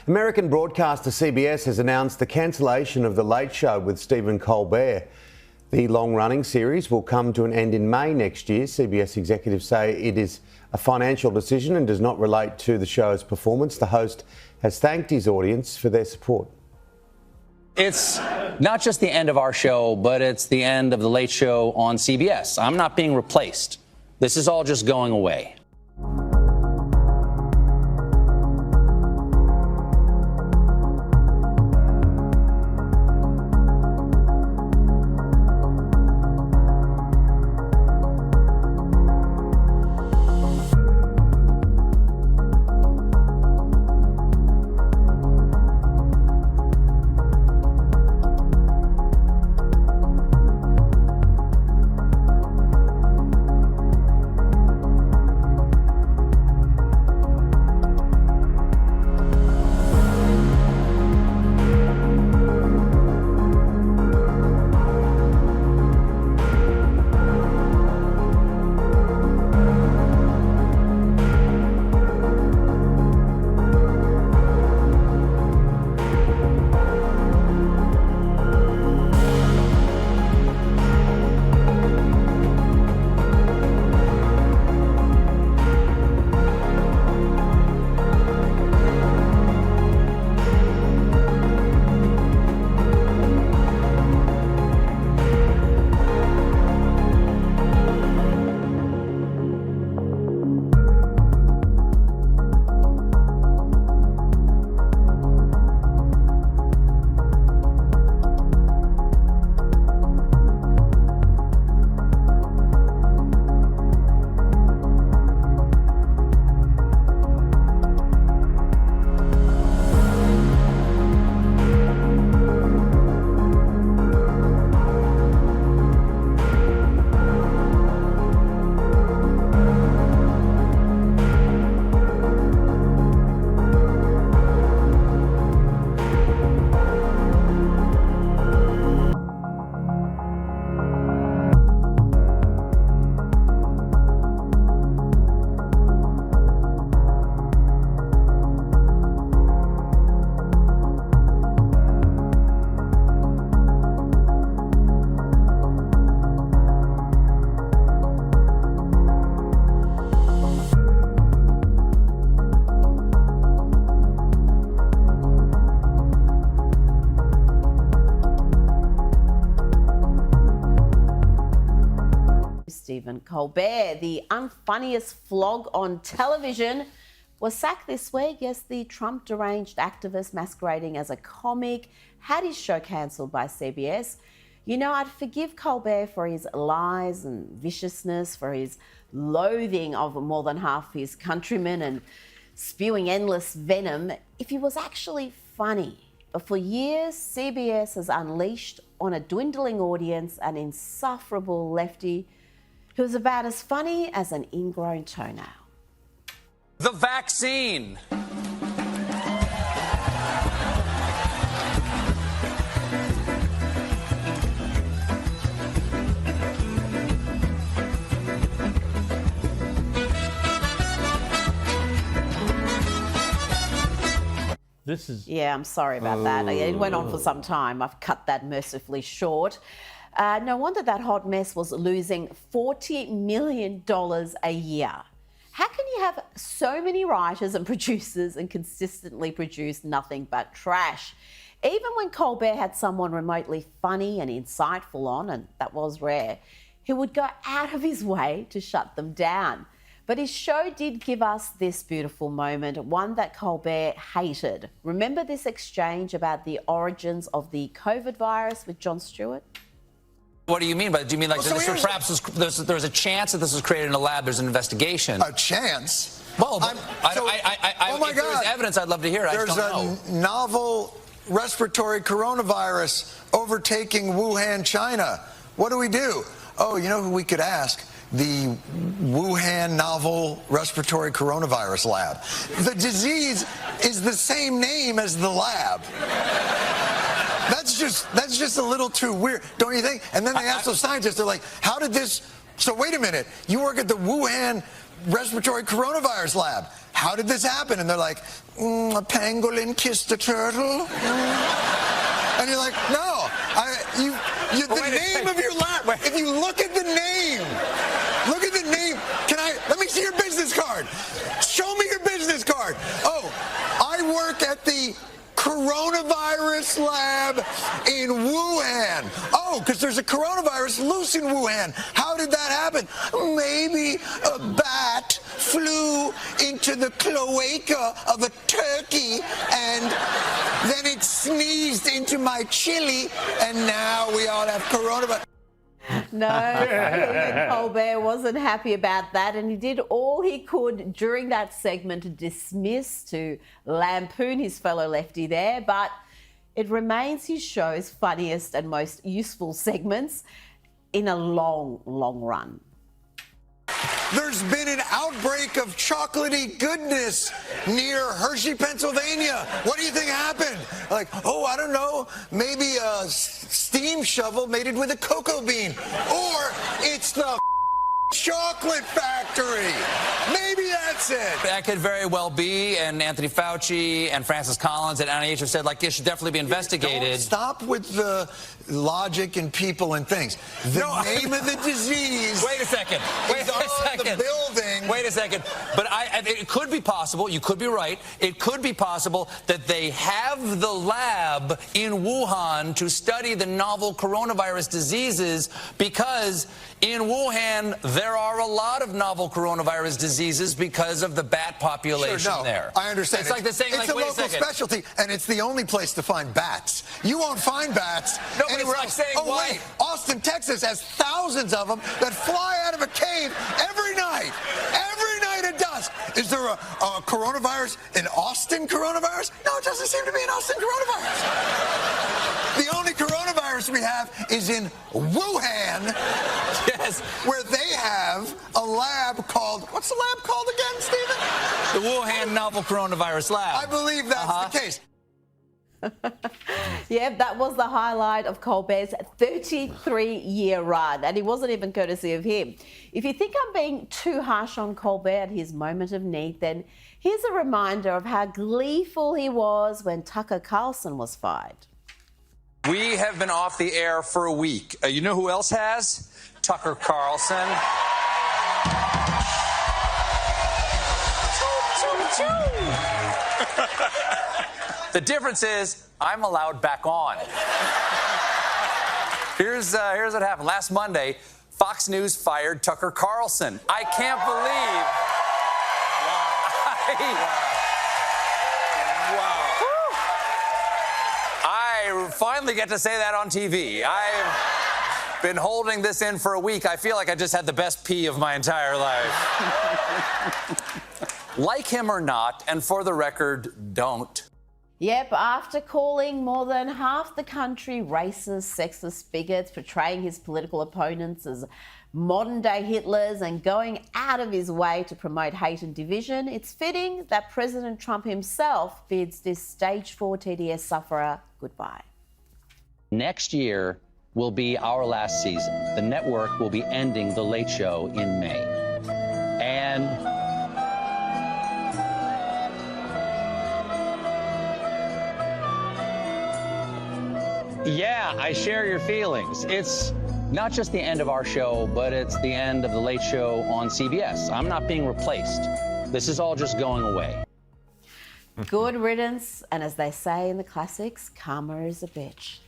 American broadcaster CBS has announced the cancellation of The Late Show with Stephen Colbert. The long-running series will come to an end in May next year. CBS executives say it is a financial decision and does not relate to the show's performance. The host has thanked his audience for their support. It's not just the end of our show, but it's the end of The Late Show on CBS. I'm not being replaced. This is all just going away. Stephen Colbert, the unfunniest flog on television, was sacked this week. Yes, the Trump deranged activist masquerading as a comic had his show cancelled by CBS. You know, I'd forgive Colbert for his lies and viciousness, for his loathing of more than half his countrymen and spewing endless venom if he was actually funny. But for years, CBS has unleashed on a dwindling audience an insufferable lefty who is about as funny as an ingrown toenail. The vaccine. Yeah, I'm sorry about that. It went on for some time. I've cut that mercifully short. No wonder that hot mess was losing $40 million a year. How can you have so many writers and producers and consistently produce nothing but trash? Even when Colbert had someone remotely funny and insightful on, and that was rare, he would go out of his way to shut them down. But his show did give us this beautiful moment, one that Colbert hated. Remember this exchange about the origins of the COVID virus with Jon Stewart? What do you mean by that? Do you mean like there was a chance that this was created in a lab, there's an investigation? A chance? Well, oh my God. If there's evidence, I'd love to hear it. There's a novel respiratory coronavirus overtaking Wuhan, China. What do? Oh, you know who we could ask? The Wuhan novel respiratory coronavirus lab. The disease is the same name as the lab. That's just a little too weird, don't you think? And then they ask those scientists, they're like, how did this... So wait a minute, you work at the Wuhan respiratory coronavirus lab. how did this happen? And they're like, a pangolin kissed a turtle. And you're like, no, the name of your lab. If you look at the name, let me see your business card. Show me your business card. Oh, I work at the coronavirus lab in Wuhan. Oh, because there's a coronavirus loose in Wuhan. How did that happen? Maybe a bat flew into the cloaca of a turkey and then it sneezed into my chili and now we all have coronavirus. No, Stephen Colbert wasn't happy about that, and he did all he could during that segment to lampoon his fellow lefty there, but it remains his show's funniest and most useful segments in a long, long run. There's been an outbreak of chocolatey goodness near Hershey, Pennsylvania. What do you think happened? Like, oh, I don't know. Maybe a steam shovel mated with a cocoa bean. Or it's the chocolate factory. Maybe that's it. That could very well be, and Anthony Fauci and Francis Collins at NIH have said, like, it should definitely be investigated. Don't stop with the logic and people and things. The name of the disease. Wait a second. The building. Wait a second. But it could be possible, you could be right, it could be possible that they have the lab in Wuhan to study the novel coronavirus diseases because in Wuhan there are a lot of novel coronavirus diseases because of the bat population there. I understand. It's like the saying, it's a local specialty, and it's the only place to find bats. You won't find bats anywhere else. Saying, wait, Austin, Texas has thousands of them that fly out of a cave every night. Every night at dusk. Is there a coronavirus, an Austin coronavirus? No, it doesn't seem to be an Austin coronavirus. The only coronavirus we have is in Wuhan. Yes. Where they have a lab called, what's the lab called again, Stephen? The Wuhan Novel Coronavirus Lab. I believe that's the case. Yeah, that was the highlight of Colbert's 33-year run, and it wasn't even courtesy of him. If you think I'm being too harsh on Colbert at his moment of need, then here's a reminder of how gleeful he was when Tucker Carlson was fired. We have been off the air for a week. You know who else has? Tucker Carlson. The difference is I'm allowed back on. Here's what happened. Last Monday, Fox News fired Tucker Carlson. I can't believe. I finally get to say that on TV. I've been holding this in for a week. I feel like I just had the best pee of my entire life. Like him or not, and for the record, don't. Yep, after calling more than half the country racist, sexist bigots, portraying his political opponents as modern-day Hitlers and going out of his way to promote hate and division, it's fitting that President Trump himself bids this stage 4 TDS sufferer goodbye. Next year will be our last season. The network will be ending The Late Show in May. And yeah, I share your feelings. It's not just the end of our show, but it's the end of The Late Show on CBS. I'm not being replaced. This is all just going away. Good riddance, and as they say in the classics, karma is a bitch.